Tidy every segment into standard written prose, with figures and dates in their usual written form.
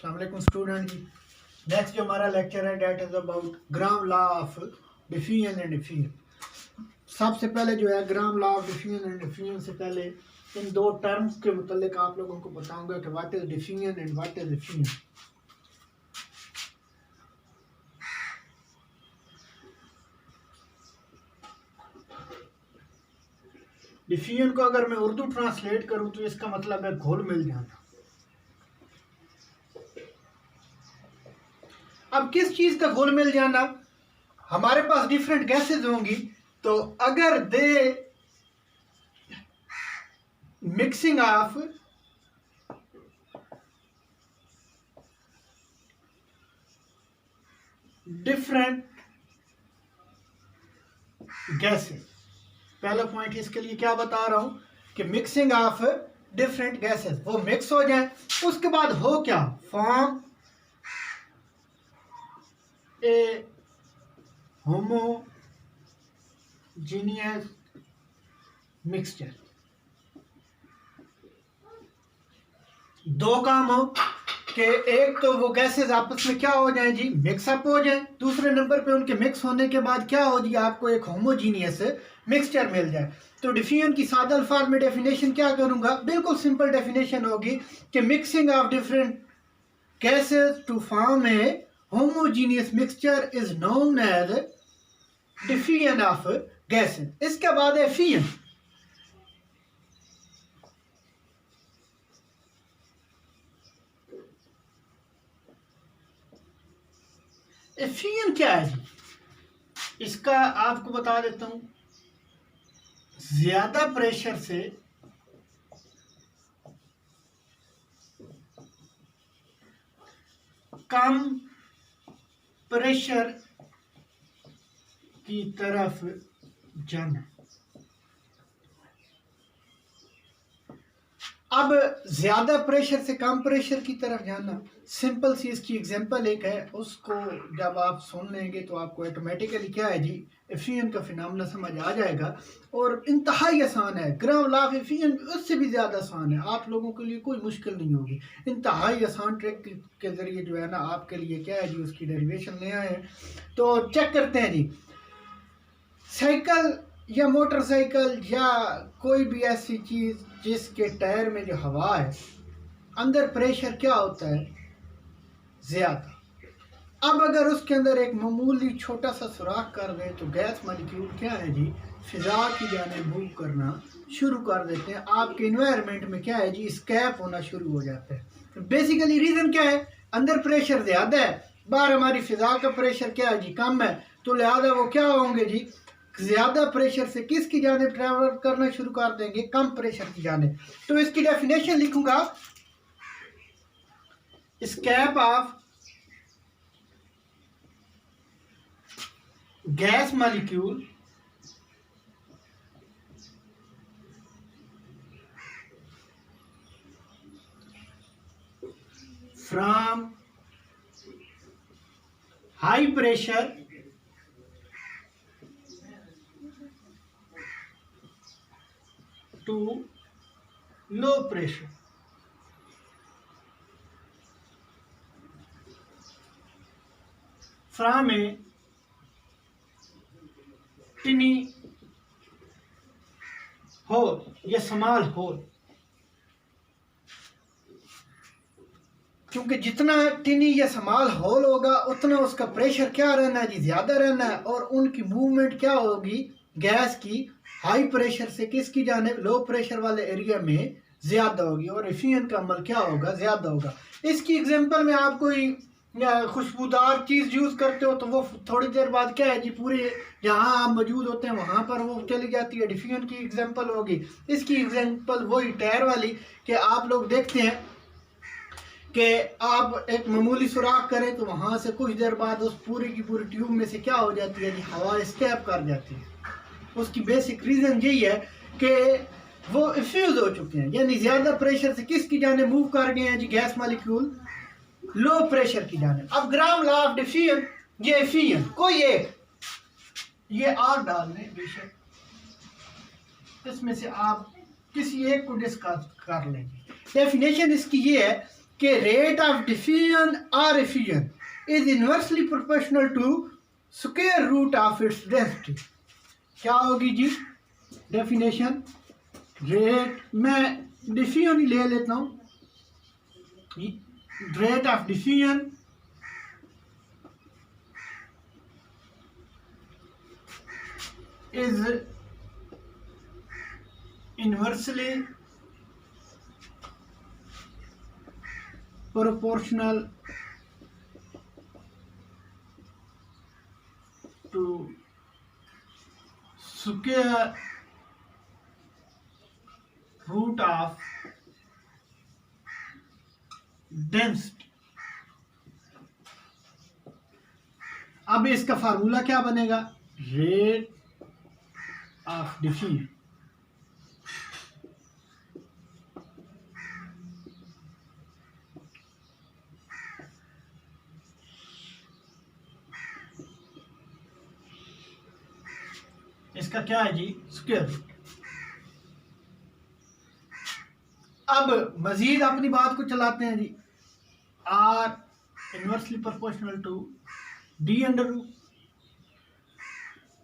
अस्सलाम वालेकुम स्टूडेंट जी। नेक्स्ट जो हमारा लेक्चर है that is about Graham law of diffusion and diffusion. सबसे पहले जो है Graham law of diffusion and diffusion से पहले इन दो टर्म्स के मुतालिक आप लोगों को बताऊंगा कि what is diffusion and what is diffusion. Diffusion को अगर मैं उर्दू ट्रांसलेट करूं तो इसका मतलब है घुल मिल जाना। अब किस चीज का घुल मिल जाना? हमारे पास डिफरेंट गैसेज होंगी, तो अगर दे मिक्सिंग ऑफ डिफरेंट गैसेज, पहला पॉइंट इसके लिए क्या बता रहा हूं कि मिक्सिंग ऑफ डिफरेंट गैसेज, वो मिक्स हो जाए, उसके बाद हो क्या, फॉर्म ए होमोजीनियस मिक्सचर। दो काम हो कि एक तो वो गैसेस आपस में क्या हो जाए जी, मिक्सअप हो जाए, दूसरे नंबर पे उनके मिक्स होने के बाद क्या हो जी, आपको एक होमोजीनियस मिक्सचर मिल जाए। तो डिफिजन की सादा अल्फाज में डेफिनेशन क्या करूंगा, बिल्कुल सिंपल डेफिनेशन होगी कि mixing of different gases to form a homogeneous mixture is known as diffusion of gases। इसके बाद है फिजन। फिजन क्या है जी, इसका आपको बता देता हूं। ज्यादा प्रेशर से कम प्रेशर की तरफ जाना। अब ज्यादा प्रेशर से कम प्रेशर की तरफ जाना, सिंपल सी इसकी एग्जांपल एक है, उसको जब आप सुन लेंगे तो आपको ऑटोमेटिकली क्या है जी, एफिशिएंट का फिनोमेना समझ आ जाएगा। और इंतहाई आसान है, ग्राम लॉ ऑफ एफिशिएंट उससे भी ज़्यादा आसान है, आप लोगों के लिए कोई मुश्किल नहीं होगी। इंतहाई आसान ट्रिक के ज़रिए जो है ना आपके लिए क्या है जी, उसकी डेरिवेशन ले आए हैं। तो चेक करते हैं जी, साइकिल या मोटरसाइकिल या कोई भी ऐसी चीज़ जिसके टायर में जो हवा है, अंदर प्रेशर क्या होता है, ज़्यादा। अब अगर उसके अंदर एक मामूली छोटा सा सुराख कर दें तो गैस मॉलिक्यूल क्या है जी, फिजा की जाने मूव करना शुरू कर देते हैं। आपके इन्वायरमेंट में क्या है जी, स्कैप होना शुरू हो जाता है। बेसिकली रीज़न क्या है, अंदर प्रेशर ज़्यादा है, बाहर हमारी फिजा का प्रेशर क्या है जी, कम है, तो लिहाजा वो क्या होंगे जी, ज़्यादा प्रेशर से किसकी जाने ट्रैवल करना शुरू कर देंगे, कम प्रेशर की जाने। तो इसकी डेफिनेशन लिखूंगा, escape of gas molecule from high pressure to low pressure. From a tiny hole या स्मॉल होल, क्योंकि जितना टिनी या स्मॉल होल होगा उतना उसका प्रेशर क्या रहना है जी, ज्यादा रहना है, और उनकी मूवमेंट क्या होगी, गैस की हाई प्रेशर से किसकी जाने, लो प्रेशर वाले एरिया में ज्यादा होगी, और एफिशिएंट का अमल क्या होगा, ज्यादा होगा। इसकी एग्जांपल में आप कोई खुशबूदार चीज़ यूज़ करते हो तो वो थोड़ी देर बाद क्या है जी, पूरे जहाँ आप मौजूद होते हैं वहाँ पर वो चली जाती है, डिफिजन की एग्जांपल होगी। इसकी एग्जांपल वही टायर वाली कि आप लोग देखते हैं कि आप एक मामूली सुराख करें तो वहाँ से कुछ देर बाद उस पूरी की पूरी ट्यूब में से क्या हो जाती है जी, हवा स्कैप कर जाती है। उसकी बेसिक रीज़न यही है कि वो फ्यूज हो चुके हैं, यानी ज़्यादा प्रेशर से किसकी जाने मूव कर गए हैं जी, गैस मॉलिक्यूल लो प्रेशर की जाने। अब ग्राम लॉ ऑफ डिफिजन, ये एफिशिएंट कोई एक, ये आर डाल लें बेशक, इसमें से आप किसी एक को डिस्कस कर लेंगे। डेफिनेशन इसकी ये है कि रेट ऑफ डिफ्यूजन और effusion is inversely proportional to square root of its density. क्या होगी जी डेफिनेशन? रेट, मैं डिफ्यूजन ही ले लेता हूँ, rate of diffusion is inversely proportional to square root of density। अब इसका फार्मूला क्या बनेगा? रेट ऑफ डिफ्यूजन इसका क्या है जी? Square root. अब मजीद अपनी बात को चलाते हैं जी। Are inversely proportional to D under root,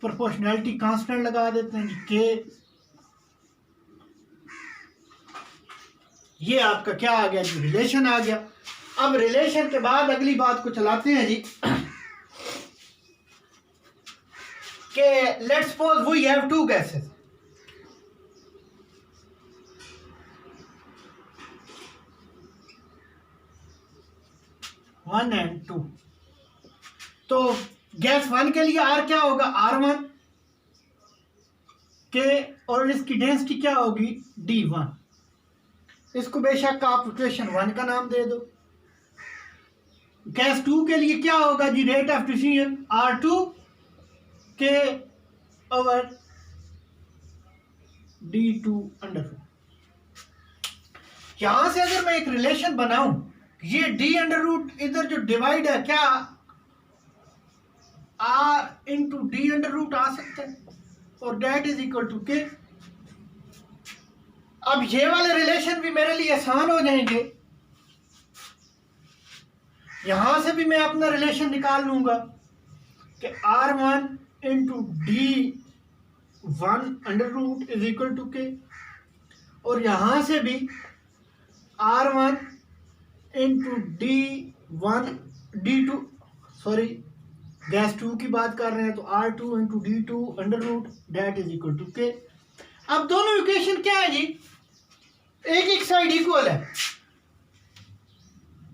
proportionality constant लगा देते हैं जी के। ये आपका क्या आ गया जी? रिलेशन आ गया। अब रिलेशन के बाद अगली बात को चलाते हैं जी कि let's suppose we have two gases, one and two. तो गैस वन के लिए आर क्या होगा? R1 के, और इसकी डेंसिटी क्या होगी? D1। इसको बेशक आप इक्वेशन 1 का नाम दे दो। गैस 2 के लिए क्या होगा जी? रेट ऑफ डिफ्यूजन R2 के ओवर D2 अंडर रूट। यहां से अगर मैं एक रिलेशन बनाऊं, ये D अंडर रूट इधर जो डिवाइड है क्या R into D under root आ सकता है, और date is equal to K. अब ये वाले रिलेशन भी मेरे लिए आसान हो जाएंगे। यहां से भी मैं अपना रिलेशन निकाल लूंगा कि R1 into D1 under root is equal to K, और यहां से भी R1 into D1 D2 sorry gas 2 की बात कर रहे हैं तो R2 into D2 under root that is equal to K. अब दोनों इक्वेशन क्या है जी? एक साइड इक्वल है,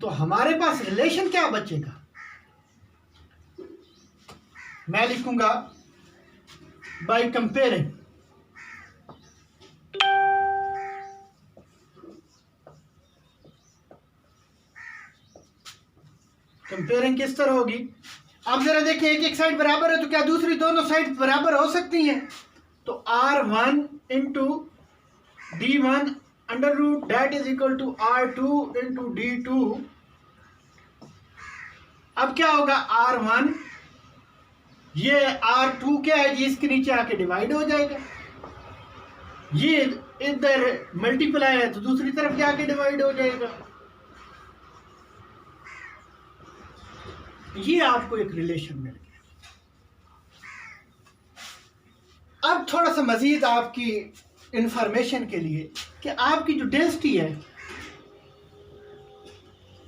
तो हमारे पास रिलेशन क्या बचेगा? मैं लिखूंगा बाय कंपेयरिंग किस तरह होगी? अब जरा देखिए, एक साइड बराबर है तो क्या दूसरी दोनों साइड बराबर हो सकती हैं? तो R1 into D1 under root that is equal to R2 into D2। अब क्या होगा? R1 ये R2 क्या है जी? इसके नीचे आके डिवाइड हो जाएगा। ये इधर मल्टीप्लाई है तो दूसरी तरफ जाके डिवाइड हो जाएगा। ये आपको एक रिलेशन मिल गया। अब थोड़ा सा मजीद आपकी इंफॉर्मेशन के लिए कि आपकी जो डेंसिटी है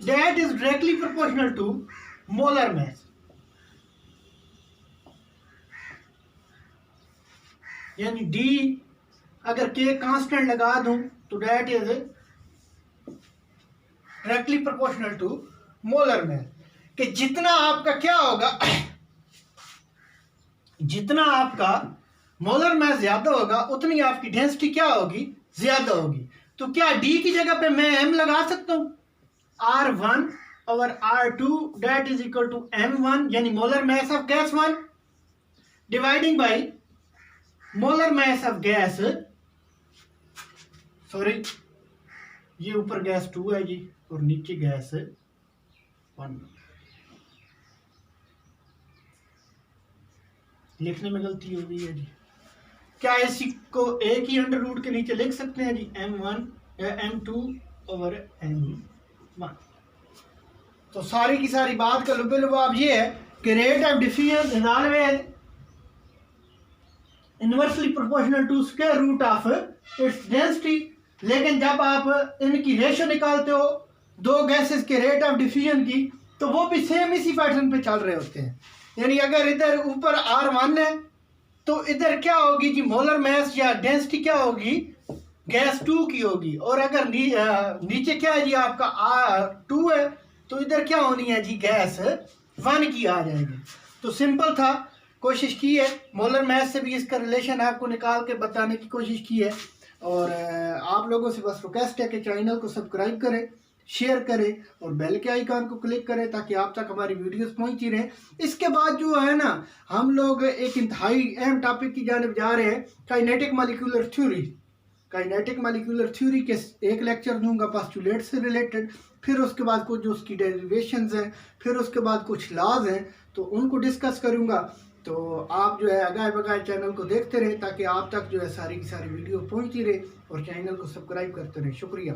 that is directly proportional to molar mass. यानी D अगर K कांस्टेंट लगा दूं तो that is directly proportional to molar mass. कि जितना आपका क्या होगा, जितना आपका मोलर मास ज्यादा होगा उतनी आपकी डेंसिटी क्या होगी? ज्यादा होगी। तो क्या D की जगह पे मैं M लगा सकता हूं? R1 over R2 that is equal to M1, यानी molar mass of gas 1 dividing by molar mass of gas, sorry ये ऊपर गैस 2 है जी और नीचे गैस 1। लिखने में गलती हो गई है जी। क्या इसी को एक ही अंडर रूट के नीचे लिख सकते हैं जी? M1 M2 over M1। तो सारी की सारी बात का लुबे लुबाब ये है कि rate of diffusion is always inversely proportional to square root of its density. लेकिन जब आप इनकी रेशो निकालते हो दो गैसेस के रेट ऑफ डिफ्यूजन की, तो वो भी सेम इसी पैटर्न पे चल रहे होते हैं। यानी अगर इधर ऊपर R1 है तो इधर क्या होगी जी, मोलर मास या डेंसिटी क्या होगी, गैस 2 की होगी। और अगर नीचे क्या है जी, आपका R2 है, तो इधर क्या होनी है जी, गैस 1 की आ जाएगी। तो सिंपल था, कोशिश की है, मोलर मास से भी इसका रिलेशन आपको निकाल के बताने की कोशिश की है। और आप लोगों से बस रिक्वेस्ट है कि चैनल को सब्सक्राइब करें, शेयर करें और बेल के आइकन को क्लिक करें ताकि आप तक हमारी वीडियोस पहुंचती रहें। इसके बाद जो है ना, हम लोग एक इंतहाई अहम टॉपिक की जानिब जा रहे हैं, kinetic molecular theory. Kinetic molecular theory के एक लेक्चर दूंगा पोस्टुलेट से रिलेटेड, फिर उसके बाद कुछ जो उसकी डेरिवेशंस हैं, फिर उसके बाद कुछ लॉज हैं, तो उनको डिस्कस करूंगा। तो आप जो है अगाए बगाए चैनल को देखते रहे ताकि आप तक जो है सारी की सारी वीडियो पहुंचती रहे और चैनल को सब्सक्राइब करते रहे। शुक्रिया।